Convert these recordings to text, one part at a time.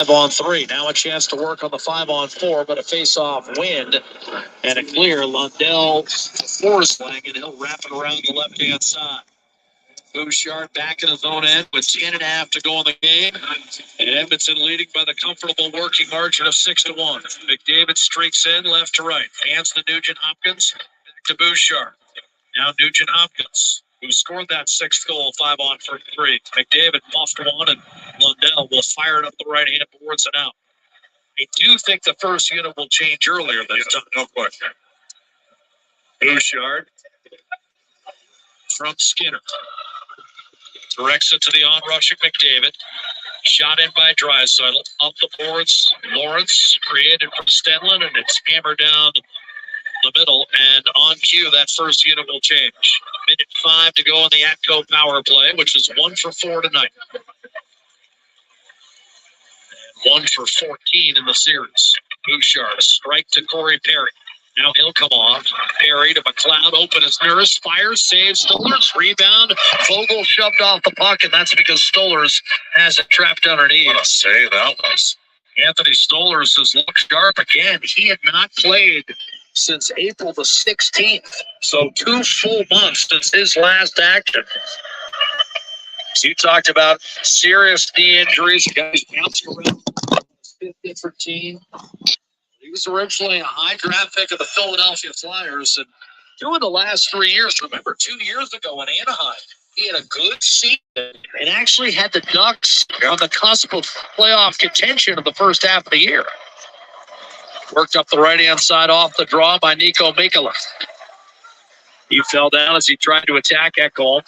5-on-3. Now a chance to work on the 5-on-4, but a face-off wind and a clear. Lundell to Forsling, and he'll wrap it around the left-hand side. Bouchard back in his own end with 10.5 to go in the game. And Edmonton leading by the comfortable working margin of 6-1. McDavid streaks in left to right. Hands to Nugent Hopkins. Back to Bouchard. Now Nugent Hopkins, who scored that sixth goal, 5-on-3. McDavid muffed one, and Lundell will fire it up the right-hand boards and out. I do think the first unit will change earlier this time. No question. Bouchard from Skinner. Directs it to the on-rushing McDavid. Shot in by Draisaitl. Up the boards. Lawrence created from Stenlund, and it's hammered down the middle. And on cue, that first unit will change. 1:05 to go in the Atco power play, which is 1 for 4 tonight. And 1 for 14 in the series. Bouchard, a strike to Corey Perry. Now he'll come off. Perry to McLeod, open as Nurse, fires, saves Stolarz, rebound. Vogel shoved off the puck, and that's because Stolarz has it trapped underneath. What a save that was. Anthony Stolarz has looked sharp again. He had not played since April the 16th, so 2 full months since his last action. You talked about serious knee injuries. Guys bounced around his 5th different team. He was originally a high draft pick of the Philadelphia Flyers, and doing the last 3 years, remember 2 years ago in Anaheim, he had a good season and actually had the Ducks on the cusp of playoff contention in the first half of the year. Worked up the right-hand side off the draw by Nico Mikkola. He fell down as he tried to attack Ekholm.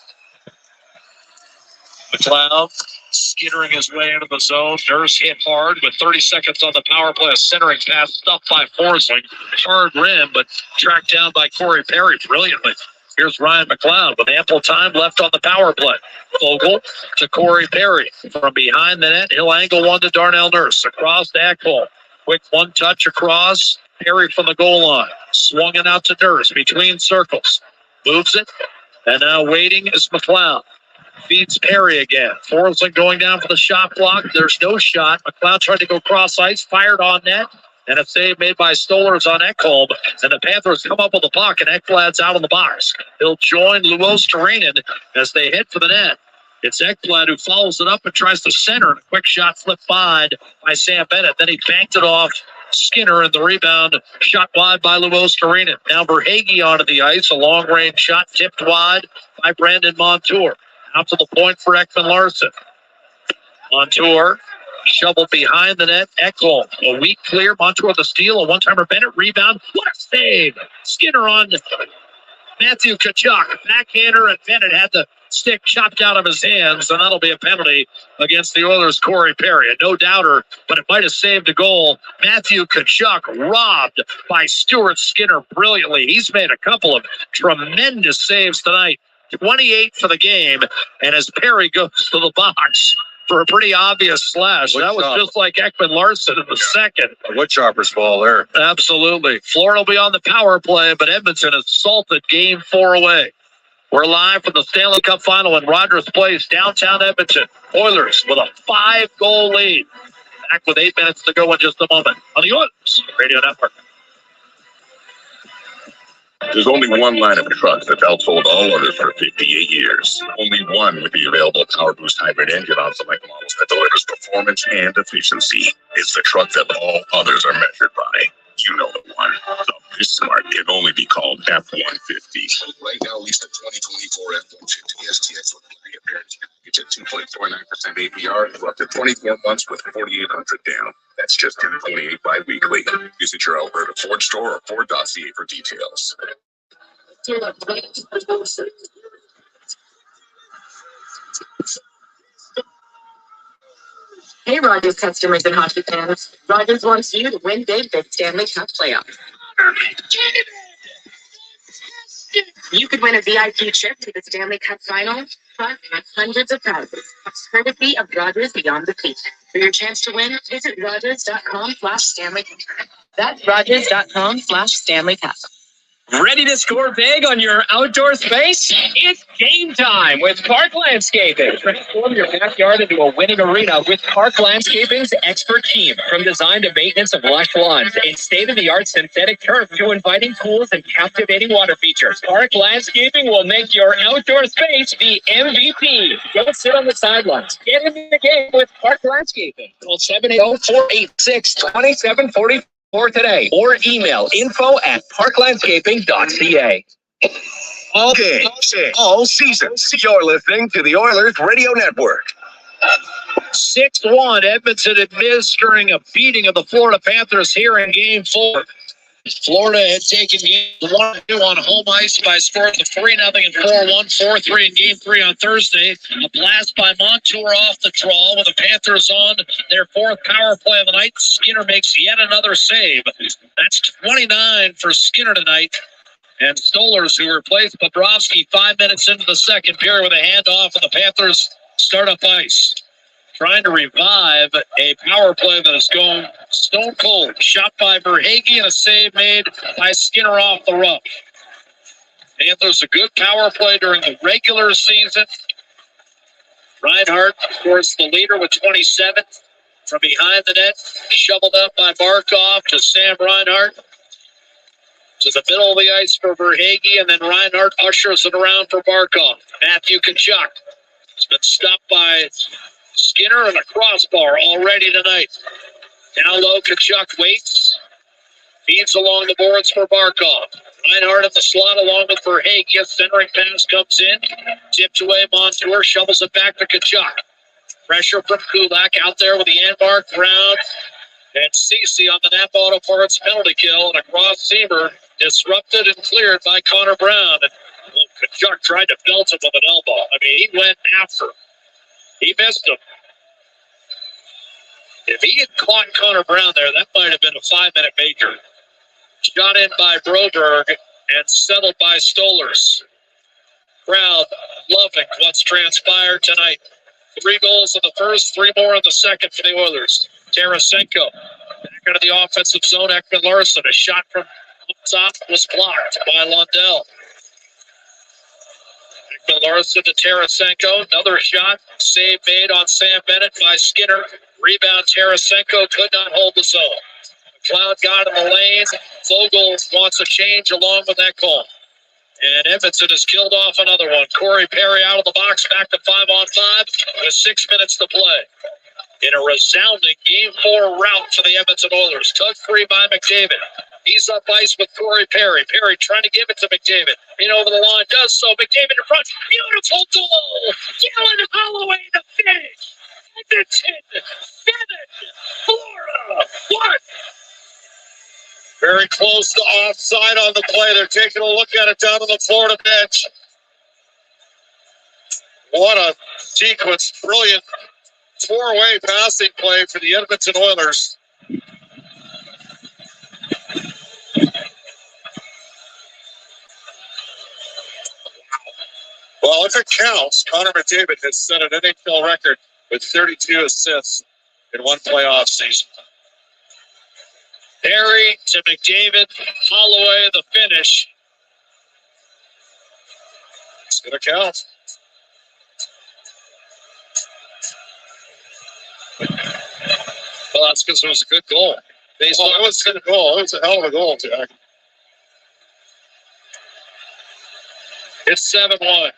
McLeod skittering his way into the zone. Nurse hit hard with 30 seconds on the power play. A centering pass stuffed by Forsling. Hard rim, but tracked down by Corey Perry brilliantly. Here's Ryan McLeod with ample time left on the power play. Vogel to Corey Perry. From behind the net, he'll angle one to Darnell Nurse. Across to Ekholm. Quick one touch across. Perry from the goal line. Swung it out to Nurse between circles. Moves it. And now waiting is McLeod. Feeds Perry again. Forsling going down for the shot block. There's no shot. McLeod tried to go cross ice. Fired on net. And a save made by Stolarz on Ekholm. And the Panthers come up with the puck, and Ekblad's out of the box. He'll join Luostarinen as they hit for the net. It's Ekblad who follows it up and tries to center. And a quick shot flipped by Sam Bennett. Then he banked it off Skinner, and the rebound shot wide by Luostarinen. Now Verhaeghe onto the ice. A long-range shot tipped wide by Brandon Montour. Out to the point for Ekman Larsson. Montour shoveled behind the net. Ekholm, a weak clear. Montour the steal. A one-timer Bennett rebound. What a save! Skinner on Matthew Tkachuk. Backhander, and Bennett had the stick chopped out of his hands, and that'll be a penalty against the Oilers' Corey Perry. A no-doubter, but it might have saved a goal. Matthew Tkachuk robbed by Stuart Skinner brilliantly. He's made a couple of tremendous saves tonight. 28 for the game, and as Perry goes to the box for a pretty obvious slash. That was just like Ekman Larsson in the second. A woodchopper's ball there. Absolutely. Florida will be on the power play, but Edmonton has salted game 4 away. We're live from the Stanley Cup Final in Rogers Place, downtown Edmonton. Oilers with a 5-goal lead. Back with 8 minutes to go in just a moment on the Oilers Radio Network. There's only one line of trucks that's outsold all others for 58 years. Only one with the available Power Boost hybrid engine on select models that delivers performance and efficiency. It's the truck that all others are measured by. You know the one. The Bismarck can only be called F-150. Right now, lease the 2024 F-150 STX with plenty of guarantee. Get you 2.49% APR for up to 24 months with $4,800 down. That's just $10.28 bi-weekly. Visit your Alberta Ford store or Ford.ca for details. Hey, Rogers customers and hockey fans. Rogers wants you to win big this Stanley Cup playoffs. You could win a VIP trip to the Stanley Cup Final, plus hundreds of prizes, courtesy of Rogers Beyond the Peak. For your chance to win, visit Rogers.com/Stanley Cup. That's Rogers.com/Stanley Cup. Ready to score big on your outdoor space? It's game time with Park Landscaping. Transform your backyard into a winning arena with Park Landscaping's expert team. From design to maintenance of lush lawns and state-of-the-art synthetic turf to inviting pools and captivating water features, Park Landscaping will make your outdoor space the MVP. Don't sit on the sidelines. Get in the game with Park Landscaping. Call 780-486-2744. Today, or email info@parklandscaping.ca. All games, all seasons. You're listening to the Oilers Radio Network. 6-1, Edmonton administering a beating of the Florida Panthers here in Game 4. Florida had taken Game 1-2 on home ice by scores of 3-0 and 4-1, 4-3 in Game 3 on Thursday. A blast by Montour off the draw with the Panthers on their fourth power play of the night. Skinner makes yet another save. That's 29 for Skinner tonight. And Stolarz, who replaced Bobrovsky 5 minutes into the second period with a handoff, and the Panthers start up ice. Trying to revive a power play that is going stone cold. Shot by Verhaeghe and a save made by Skinner off the rush. Panthers a good power play during the regular season. Reinhart, of course, the leader with 27. From behind the net, shoveled up by Barkov to Sam Reinhart. To the middle of the ice for Verhaeghe, and then Reinhart ushers it around for Barkov. Matthew Tkachuk has been stopped by Skinner and a crossbar already tonight. Down low, Tkachuk waits. Feeds along the boards for Barkov. Reinhart in the slot along with Verhaeghe. A centering pass comes in. Tipped away, Montour shovels it back to Tkachuk. Pressure from Kulak out there with the end mark round. And Ceci on the Napa Auto Parts penalty kill. And a cross-seamer disrupted and cleared by Connor Brown. And Tkachuk tried to belt him with an elbow. I mean, he went after him. He missed him. If he had caught Connor Brown there, that might have been a 5-minute major. Shot in by Broberg and settled by Stolarz. Crowd loving what's transpired tonight. 3 goals in the first, 3 more in the second for the Oilers. Tarasenko back into the offensive zone. Ekman Larsson, a shot from up top was blocked by Lundell. Larsson to Tarasenko. Another shot. Save made on Sam Bennett by Skinner. Rebound Tarasenko could not hold the zone. McLeod got in the lane. Vogel wants a change along with that call. And Edmonton has killed off another one. Corey Perry out of the box. Back to 5-on-5 with 6 minutes to play. In a resounding Game 4 rout for the Edmonton Oilers. Tug free by McDavid. He's up ice with Corey Perry. Perry trying to give it to McDavid. In over the line, does so. McDavid in front. Beautiful goal. Dylan Holloway to finish. Edmonton 7, Florida 1. Very close to offside on the play. They're taking a look at it down on the Florida bench. What a sequence. Brilliant 4-way passing play for the Edmonton Oilers. Well, if it counts, Connor McDavid has set an NHL record with 32 assists in one playoff season. Perry to McDavid, Holloway the finish. It's going to count. Well, that's because it was a good goal. It was a good goal. It was a hell of a goal, Jack. It's 7-1.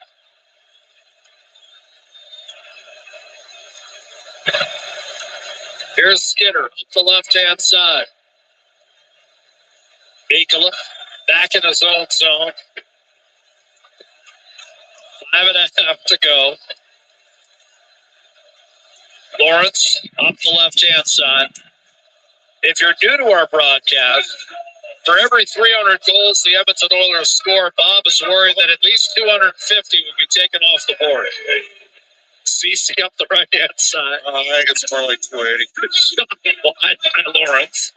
Here's Skinner up the left-hand side. Mikula back in his own zone. 5.5 to go. Lawrence up the left-hand side. If you're new to our broadcast, for every 300 goals the Edmonton Oilers score, Bob is worried that at least 250 will be taken off the board. CC up the right-hand side. I think it's more like 280. Wide by Lawrence.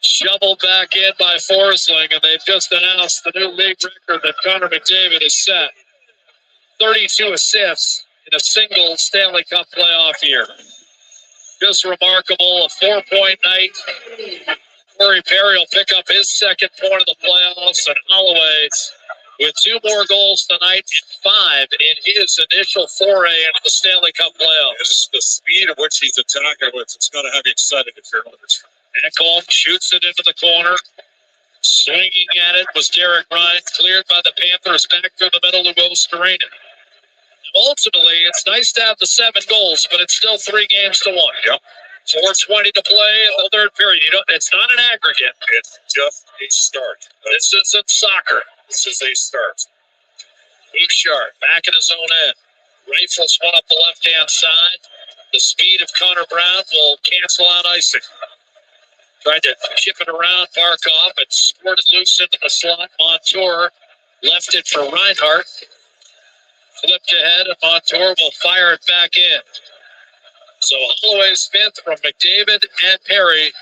Shoveled back in by Forsling, and they've just announced the new league record that Connor McDavid has set. 32 assists in a single Stanley Cup playoff year. Just remarkable, a 4-point night Corey Perry will pick up his second point of the playoffs, and Holloway with 2 more goals tonight and 5 in his initial foray into the Stanley Cup playoffs. It's the speed of which he's attacking with. It's going to have you excited if you're Oilers. Ekholm shoots it into the corner. Swinging at it was Derek Ryan, cleared by the Panthers back through the middle to Oscarina. Ultimately, it's nice to have the 7 goals, but it's still 3 games to 1. Yep. 4:20 to play in the third period. It's not an aggregate. It's just a start. This isn't soccer. This is a start. Bouchard back in his own end. Rifles one up the left-hand side. The speed of Connor Brown will cancel out icing. Tried to chip it around Barkov, but squirted loose into the slot. Montour left it for Reinhart. Flipped ahead, and Montour will fire it back in. So Holloway's 5th from McDavid and Perry.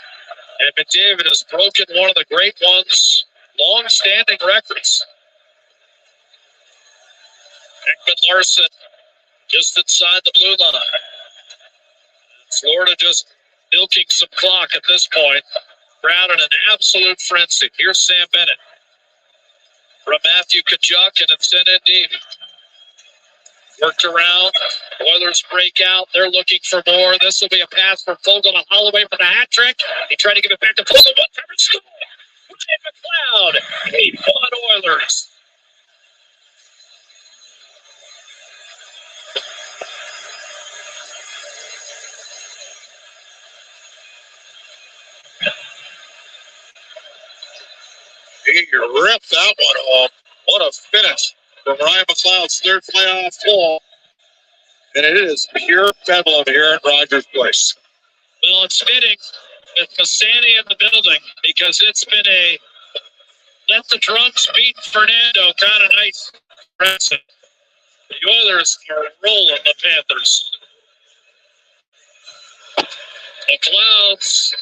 And McDavid has broken one of the great ones, long-standing records. Ekman Larson just inside the blue line. Florida just milking some clock at this point. Brown in an absolute frenzy. Here's Sam Bennett from Matthew Tkachuk, and it's in deep. Worked around. Oilers break out. They're looking for more. This will be a pass from Fogle to Holloway for the hat trick. He tried to give it back to Fogle. One-timer score. Ryan McLeod. 8-1 Oilers. He ripped that one off. What a finish from Ryan McLeod's 3rd playoff goal. And it is pure bedlam here at Rogers Place. Well, it's fitting with Pisani in the building because it's been a let the drunks beat Fernando kind of night. The Oilers are rolling the Panthers. McLeod's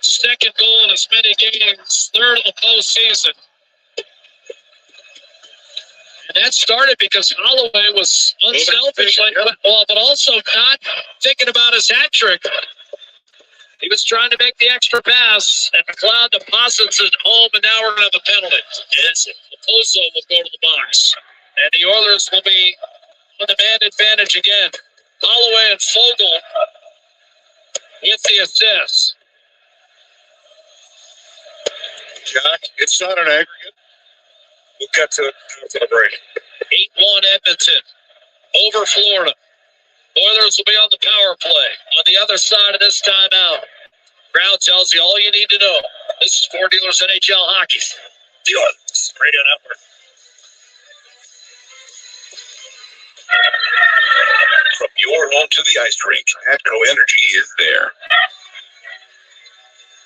2nd goal in as many games, 3rd of the postseason. And that started because Holloway was unselfish, but also not thinking about his hat trick. He was trying to make the extra pass, and McLeod deposits it home, and now we're going to have a penalty. Yes, Pozo will go to the box, and the Oilers will be on the man advantage again. Holloway and Fogle with the assist. Jack, it's not an aggregate. We'll get to it after the break. 8-1 Edmonton over Florida. Oilers will be on the power play on the other side of this timeout. Crowd tells you all you need to know. This is 4 Dealers NHL Hockey. The Oilers Radio Network. From your home to the ice rink, Atco Energy is there.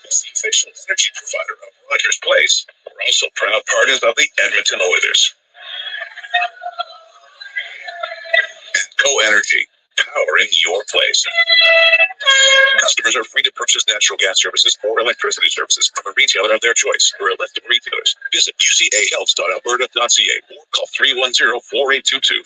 As the official energy provider of Rogers Place, we're also proud partners of the Edmonton Oilers. Atco Energy, powering your place. Customers are free to purchase natural gas services or electricity services from a retailer of their choice or a list of retailers. Visit ucahealth.alberta.ca or call 310-4822.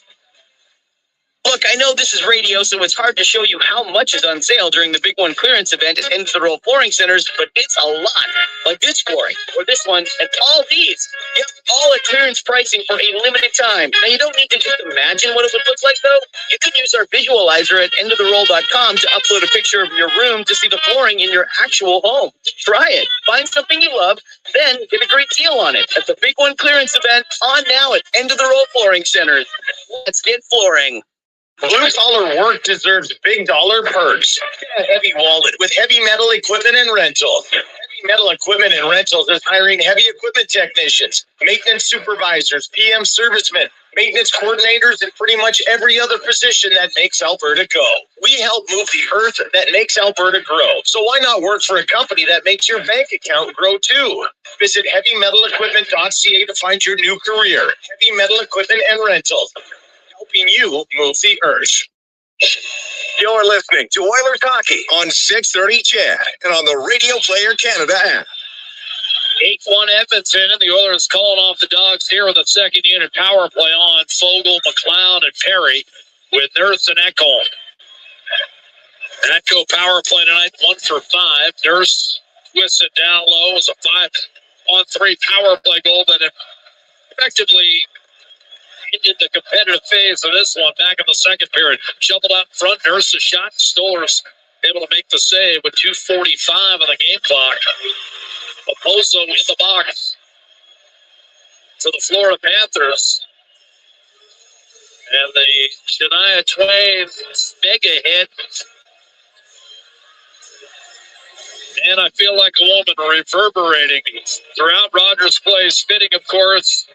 Look, I know this is radio, so it's hard to show you how much is on sale during the Big One clearance event at End of the Row Flooring Centers, but it's a lot. Like this flooring, or this one, and all these. Yep, all at clearance pricing for a limited time. Now, you don't need to just imagine what it would look like, though. You can use our visualizer at endoftheroll.com to upload a picture of your room to see the flooring in your actual home. Try it. Find something you love, then get a great deal on it at the Big One clearance event on now at End of the Row Flooring Centers. Let's get flooring. Blue-collar work deserves big dollar perks. Get a heavy wallet with heavy metal equipment and rental. Heavy metal equipment and rentals is hiring heavy equipment technicians, maintenance supervisors, PM servicemen, maintenance coordinators, and pretty much every other position that makes Alberta go. We help move the earth that makes Alberta grow. So why not work for a company that makes your bank account grow too? Visit heavymetalequipment.ca to find your new career. Heavy metal equipment and rentals, helping you move the earth. You're listening to Oilers Hockey on 630 CHED and on the Radio Player Canada app. 8-1 Edmonton, and the Oilers calling off the Dogs here with a second unit power play on Fogle, McLeod, and Perry with Nurse and Ekholm. Atco power play tonight, 1 for 5. Nurse twists it down low. It was a 5-on-3 power play goal that effectively ended the competitive phase of this one back in the second period. Shoveled out in front, Nurse's shot, Stollers able to make the save with 2:45 on the game clock. Oposo in the box for the Florida Panthers. And the Shania Twain mega hit. And I feel like a woman reverberating throughout Rogers Place. Fitting, of course.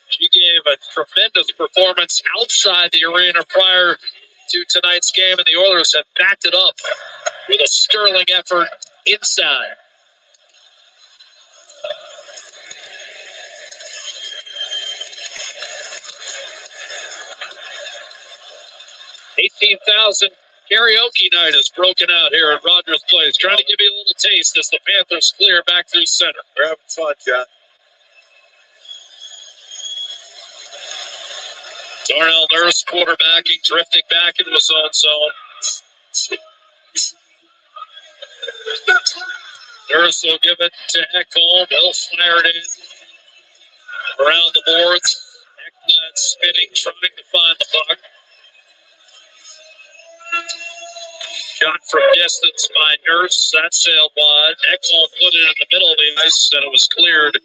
She gave a tremendous performance outside the arena prior to tonight's game, and the Oilers have backed it up with a sterling effort inside. $18,000 karaoke night is broken out here at Rogers Place. Trying to give you a little taste as the Panthers clear back through center. We're having fun, John. Darnell Nurse quarterbacking, drifting back into his own zone. Nurse will give it to Ekholm. He'll fire it in around the boards. Ekblad spinning, trying to find the puck. Shot from distance by Nurse. That sailed wide. Ekholm put it in the middle of the ice, and it was cleared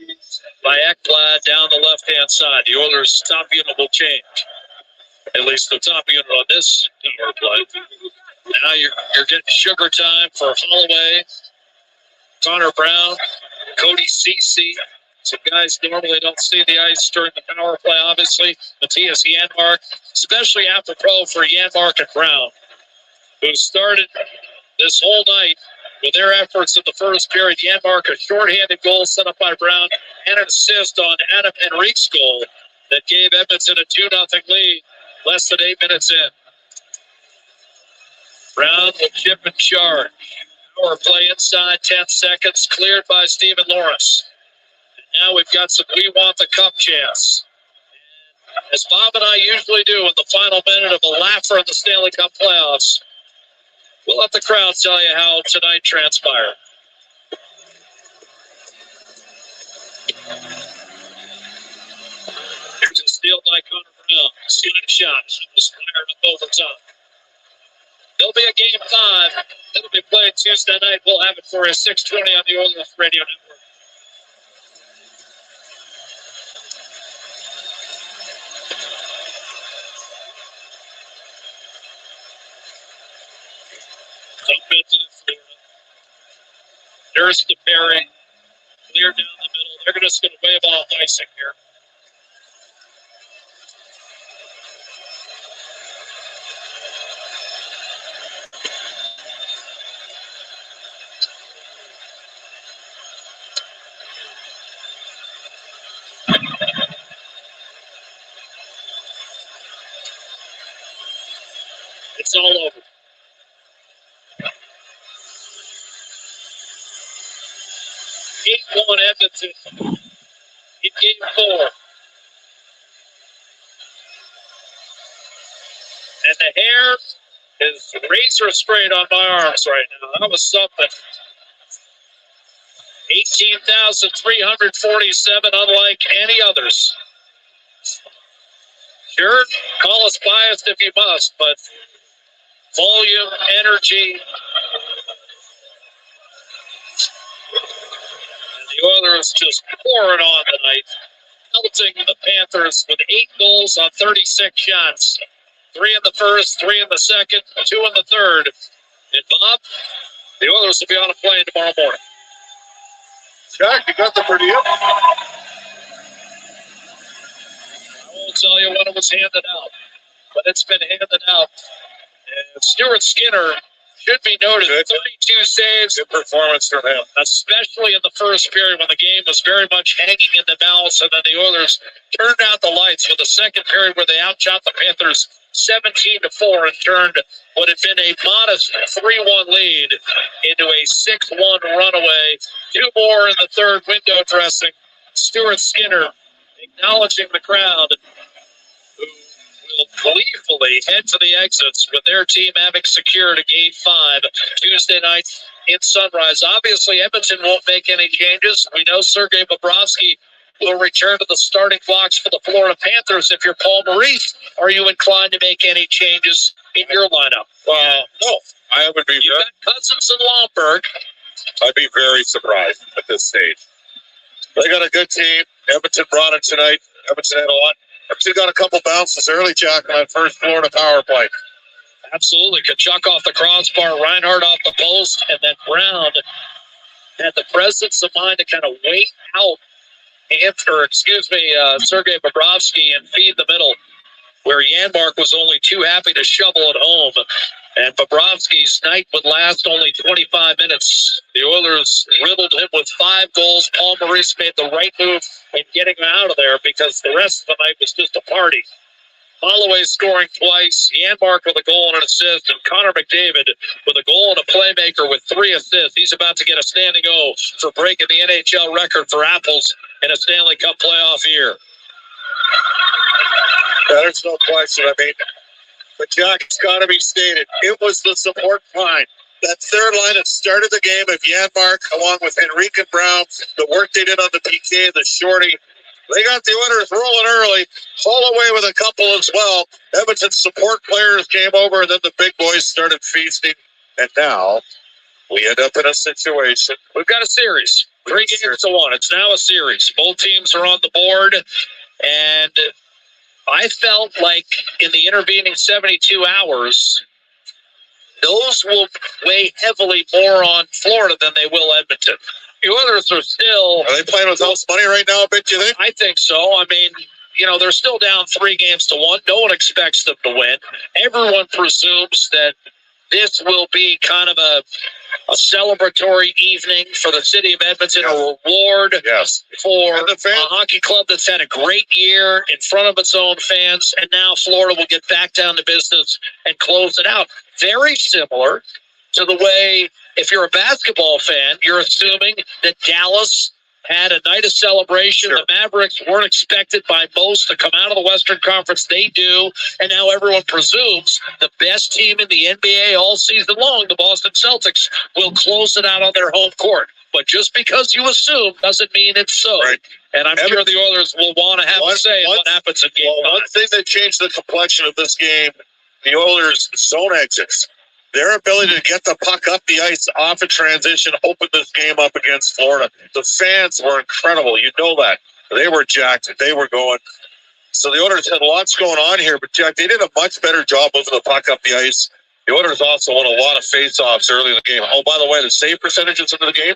by Ekblad down the left-hand side. The Oilers' top unit will change. At least the top unit on this power play. Now you're getting sugar time for Holloway, Connor Brown, Cody Ceci. Some guys normally don't see the ice during the power play, obviously. Matthias Janmark, especially after pro for Janmark and Brown, who started this whole night with their efforts in the first period. Janmark, a shorthanded goal set up by Brown, and an assist on Adam Henrique's goal that gave Edmonton a 2-0 lead less than 8 minutes in. Brown will chip and charge. Power play inside 10 seconds, cleared by Stephen Lawrence. And now we've got some We Want the Cup chance. As Bob and I usually do in the final minute of a laugher in the Stanley Cup playoffs, we'll let the crowd tell you how tonight transpired. Here's a steal by Connor Brown. Stealing shots. Just fired up over top. There'll be a game 5. It'll be played Tuesday night. We'll have it for you 6:20 on the Oilers Radio Network. Nurse to Perry. Clear down the middle. They're just going to wave off icing here. It's all over. Game 1 Edmonton in game 4. And the hair is razor straight on my arms right now. That was something. 18,347, unlike any others. Sure, call us biased if you must, but volume, energy, and the Oilers just pouring on tonight, pelting the Panthers with 8 goals on 36 shots. 3 in the first, 3 in the second, 2 in the third. And Bob, the Oilers will be on a plane tomorrow morning. Jack, you got the pretty up. I won't tell you when it was handed out, but it's been handed out. And Stuart Skinner should be noted. 32 saves. Good performance from him. Especially in the first period when the game was very much hanging in the balance, and then the Oilers turned out the lights with the second period where they outshot the Panthers 17-4 and turned what had been a modest 3-1 lead into a 6-1 runaway. 2 more in the third, window dressing. Stuart Skinner acknowledging the crowd, who will gleefully head for the exits with their team having secured a game 5 Tuesday night in Sunrise. Obviously, Edmonton won't make any changes. We know Sergei Bobrovsky will return to the starting blocks for the Florida Panthers. If you're Paul Maurice, are you inclined to make any changes in your lineup? No, I would be. You got Cousins and Lomberg. I'd be very surprised at this stage. They got a good team. Edmonton brought it tonight. Edmonton had a lot. Edmonton got a couple bounces early, Jack, on that first Florida power play. Absolutely. Kachuk off the crossbar, Reinhardt off the post, and then Brown had the presence of mind to kind of wait out Sergei Bobrovsky and feed the middle, where Janmark was only too happy to shovel it home. And Bobrovsky's night would last only 25 minutes. The Oilers riddled him with 5 goals. Paul Maurice made the right move in getting him out of there because the rest of the night was just a party. Holloway scoring twice, Janmark with a goal and an assist, and Connor McDavid with a goal and a playmaker with 3 assists. He's about to get a standing O for breaking the NHL record for apples in a Stanley Cup playoff year. There's no question. I mean, but Jack, it's got to be stated, it was the support line. That third line that started the game of Janmark, along with Henrique and Brown, the work they did on the PK, the shorty. They got the Oilers rolling early. Holloway with a couple as well. Edmonton's support players came over, and then the big boys started feasting. And now we end up in a situation. We've got a series. 3 games to 1. It's now a series. Both teams are on the board. And I felt like in the intervening 72 hours, those will weigh heavily more on Florida than they will Edmonton. The Oilers are still... Are they playing with house money right now, a bit, you think? I think so. I mean, they're still down 3 games to 1. No one expects them to win. Everyone presumes that this will be kind of a celebratory evening for the city of Edmonton, a reward for a hockey club that's had a great year in front of its own fans, and now Florida will get back down to business and close it out. Very similar to the way, if you're a basketball fan, you're assuming that Dallas had a night of celebration. The Mavericks weren't expected by most to come out of the Western Conference. They do. And now everyone presumes the best team in the NBA all season long, the Boston Celtics, will close it out on their home court. But just because you assume doesn't mean it's so. Right. And I'm sure the Oilers will want to have a say in what happens in game 5. One thing that changed the complexion of this game, the Oilers' zone exits. Their ability to get the puck up the ice off a transition opened this game up against Florida. The fans were incredible. You know that. They were jacked. They were going. So the Oilers had lots going on here, but Jack, they did a much better job moving the puck up the ice. The Oilers also won a lot of face-offs early in the game. Oh, by the way, the save percentages into the game,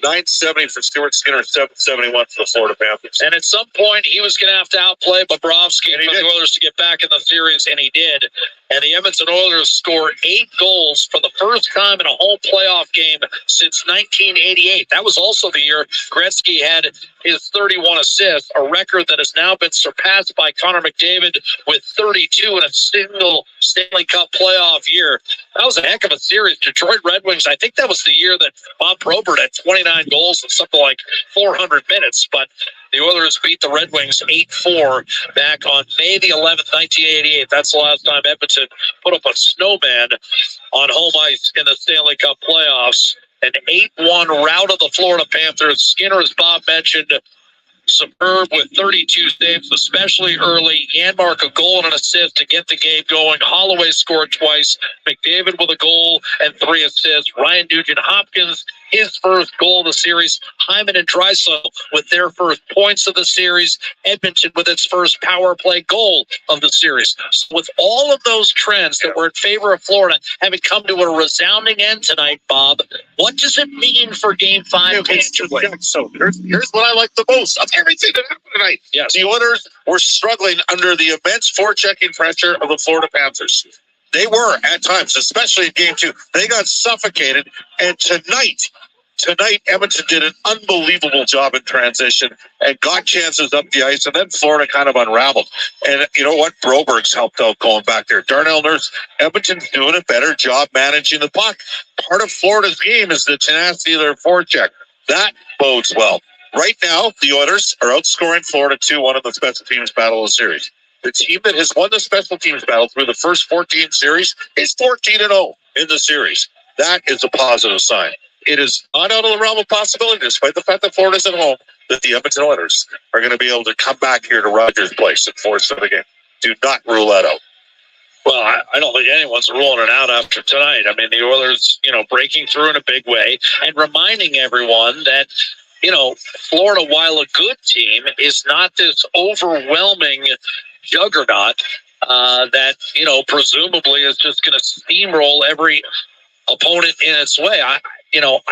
970 for Stuart Skinner, 771 for the Florida Panthers. And at some point, he was going to have to outplay Bobrovsky for the Oilers to get back in the series, and he did. And the Edmonton Oilers scored 8 goals for the first time in a home playoff game since 1988. That was also the year Gretzky had his 31 assists, a record that has now been surpassed by Connor McDavid with 32 in a single Stanley Cup playoff year. That was a heck of a series. Detroit Red Wings, I think that was the year that Bob Probert had 29 goals in something like 400 minutes, but the Oilers beat the Red Wings 8-4 back on May the 11th, 1988. That's the last time Edmonton put up a snowman on home ice in the Stanley Cup playoffs. An 8-1 rout of the Florida Panthers. Skinner, as Bob mentioned, superb with 32 saves, especially early. Janmark a goal and an assist to get the game going. Holloway scored twice. McDavid with a goal and 3 assists. Ryan Nugent-Hopkins, his first goal of the series. Hyman and Draisaitl with their first points of the series. Edmonton with its first power play goal of the series. So with all of those trends that were in favor of Florida having come to a resounding end tonight, Bob, what does it mean for Game 5? So here's what I like the most of everything that happened tonight. Yes. The Oilers were struggling under the immense forechecking pressure of the Florida Panthers. They were at times, especially in Game 2. They got suffocated. And tonight, Edmonton did an unbelievable job in transition and got chances up the ice, and then Florida kind of unraveled. And you know what? Broberg's helped out going back there. Darnell Nurse, Edmonton's doing a better job managing the puck. Part of Florida's game is the tenacity of their forecheck. That bodes well. Right now, the Oilers are outscoring Florida 2-1 in the special teams battle of the series. The team that has won the special teams battle through the first 14 series is 14-0 in the series. That is a positive sign. it is not out of the realm of possibility, despite the fact that Florida's at home, that the Edmonton Oilers are going to be able to come back here to Rogers Place and force it again. Do not rule that out. Well, I don't think anyone's ruling it out after tonight. I mean, the Oilers, breaking through in a big way and reminding everyone that, Florida, while a good team, is not this overwhelming juggernaut that, presumably is just going to steamroll every opponent in its way. I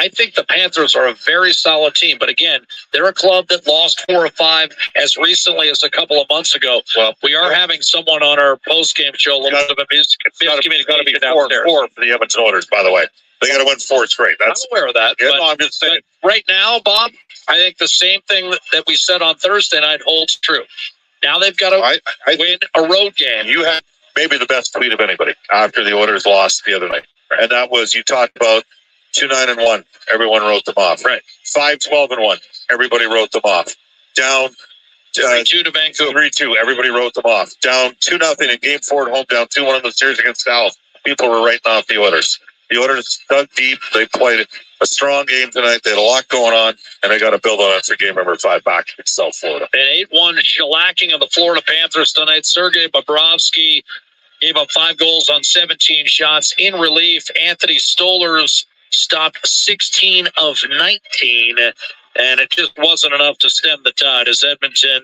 think the Panthers are a very solid team, but again, they're a club that lost 4 or 5 as recently as a couple of months ago. Well, we are having someone on our post-game show, a little bit of a miscommunication downstairs. 4 for the Edmonton Oilers, by the way. They got to win 4 straight. I'm aware of that. Yeah, but, no, I'm just saying. Right now, Bob, I think the same thing that we said on Thursday night holds true. Now they've got to win a road game. You had maybe the best tweet of anybody after the Oilers lost the other night. And that was, you talked about 2-9-1. Everyone wrote them off. Right. 5-12-1. Everybody wrote them off. Down 3-2 to Vancouver. 3-2. Everybody wrote them off. Down 2-0 in Game 4 at home. Down 2-1 in the series against Dallas. People were writing off the Oilers. The Oilers dug deep. They played a strong game tonight. They had a lot going on, and they got to build on it for game number 5 back in South Florida. An 8-1 shellacking of the Florida Panthers tonight. Sergei Bobrovsky gave up 5 goals on 17 shots. In relief, Anthony Stolarz stopped 16 of 19, and it just wasn't enough to stem the tide as Edmonton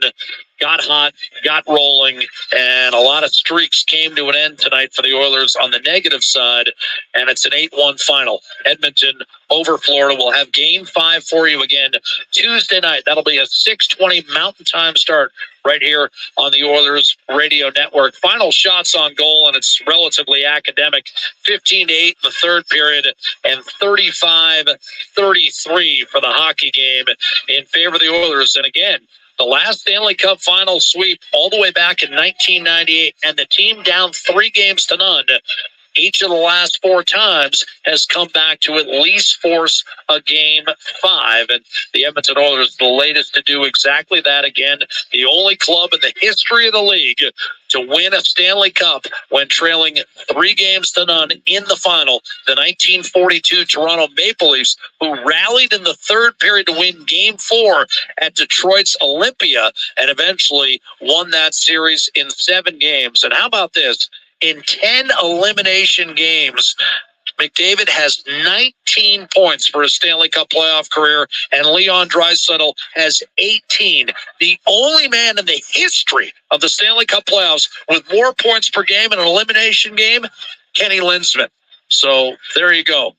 got hot, got rolling, and a lot of streaks came to an end tonight for the Oilers on the negative side, and it's an 8-1 final. Edmonton over Florida. We'll have Game 5 for you again Tuesday night. That'll be a 6:20 Mountain Time start right here on the Oilers Radio Network. Final shots on goal, and it's relatively academic. 15-8 in the third period and 35-33 for the hockey game in favor of the Oilers. And again, the last Stanley Cup final sweep all the way back in 1998, and the team down 3-0. Each of the last 4 times has come back to at least force a Game 5. And the Edmonton Oilers, the latest to do exactly that again. The only club in the history of the league to win a Stanley Cup when trailing 3-0 in the final. The 1942 Toronto Maple Leafs, who rallied in the third period to win Game 4 at Detroit's Olympia and eventually won that series in 7 games. And how about this? In 10 elimination games, McDavid has 19 points for his Stanley Cup playoff career, and Leon Draisaitl has 18. The only man in the history of the Stanley Cup playoffs with more points per game in an elimination game, Kenny Linsman. So there you go.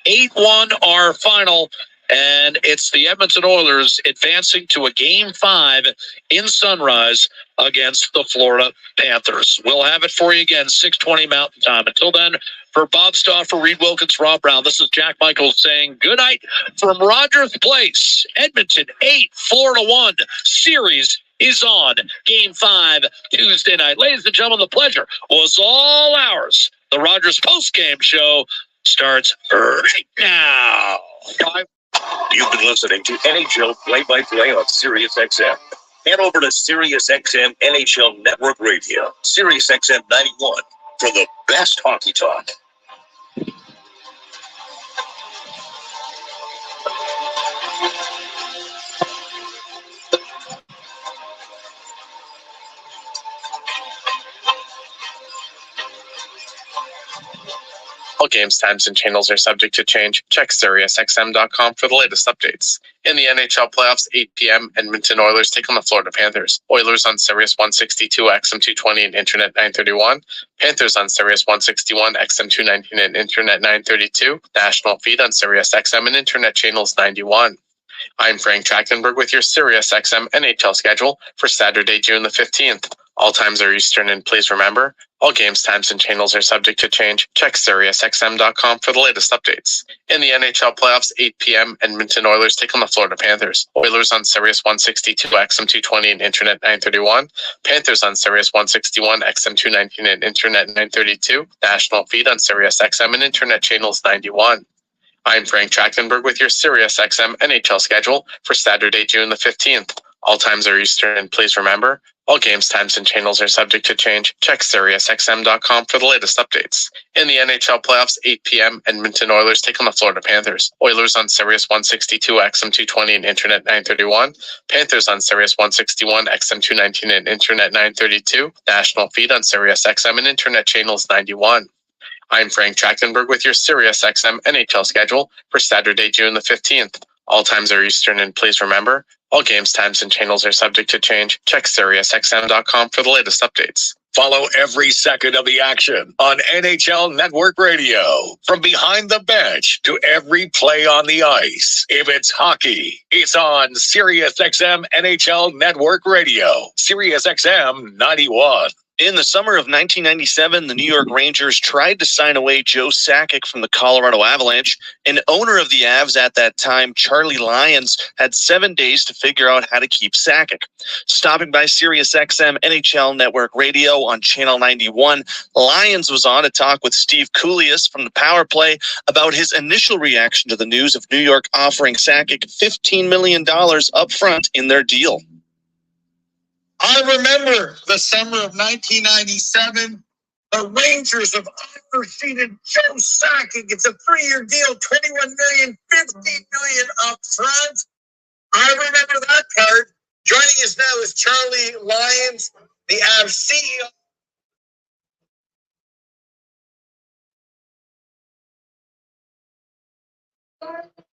8-1 our final. And it's the Edmonton Oilers advancing to a Game 5 in Sunrise against the Florida Panthers. We'll have it for you again, 6:20 Mountain Time. Until then, for Bob Stauffer, Reed Wilkins, Rob Brown, this is Jack Michaels saying good night from Rogers Place. Edmonton 8, Florida 1. Series is on. Game 5 Tuesday night. Ladies and gentlemen, the pleasure was all ours. The Rogers postgame show starts right now. You've been listening to NHL Play-by-Play on SiriusXM. Head over to SiriusXM NHL Network Radio, SiriusXM 91, for the best hockey talk. All games, times, and channels are subject to change. Check SiriusXM.com for the latest updates. In the NHL playoffs, 8 p.m., Edmonton Oilers take on the Florida Panthers. Oilers on Sirius 162, XM 220, and Internet 931. Panthers on Sirius 161, XM 219, and Internet 932. National feed on Sirius XM and Internet channels 91. I'm Frank Trachtenberg with your SiriusXM NHL schedule for Saturday, June the 15th. All times are Eastern, and please remember, all games, times, and channels are subject to change. Check SiriusXM.com for the latest updates. In the NHL playoffs, 8 p.m., Edmonton Oilers take on the Florida Panthers. Oilers on Sirius 162, XM 220, and Internet 931. Panthers on Sirius 161, XM 219, and Internet 932. National feed on Sirius XM and Internet channels 91. I'm Frank Trachtenberg with your SiriusXM NHL schedule for Saturday, June the 15th. All times are Eastern, and please remember, All games, times, and channels are subject to change. Check SiriusXM.com for the latest updates. In the NHL playoffs, 8 p.m., Edmonton Oilers take on the Florida Panthers. Oilers on Sirius 162, XM 220, and Internet 931. Panthers on Sirius 161, XM 219, and Internet 932. National feed on Sirius XM and Internet channels 91. I'm Frank Trachtenberg with your Sirius XM NHL schedule for Saturday, June the 15th. All times are Eastern, and please remember, all games, times, and channels are subject to change. Check SiriusXM.com for the latest updates. Follow every second of the action on NHL Network Radio. From behind the bench to every play on the ice. If it's hockey, it's on SiriusXM NHL Network Radio. SiriusXM 91. In the summer of 1997, the New York Rangers tried to sign away Joe Sakic from the Colorado Avalanche, and owner of the Avs at that time, Charlie Lyons, had 7 days to figure out how to keep Sakic. Stopping by SiriusXM NHL Network Radio on Channel 91, Lyons was on to talk with Steve Kouleas from the Power Play about his initial reaction to the news of New York offering Sakic $15 million up front in their deal. I remember the summer of 1997. The Rangers have overseeded Joe Sakic. It's a 3-year deal, $21 million, $15 million up front. I remember that part. Joining us now is Charlie Lyons, the Avs CEO.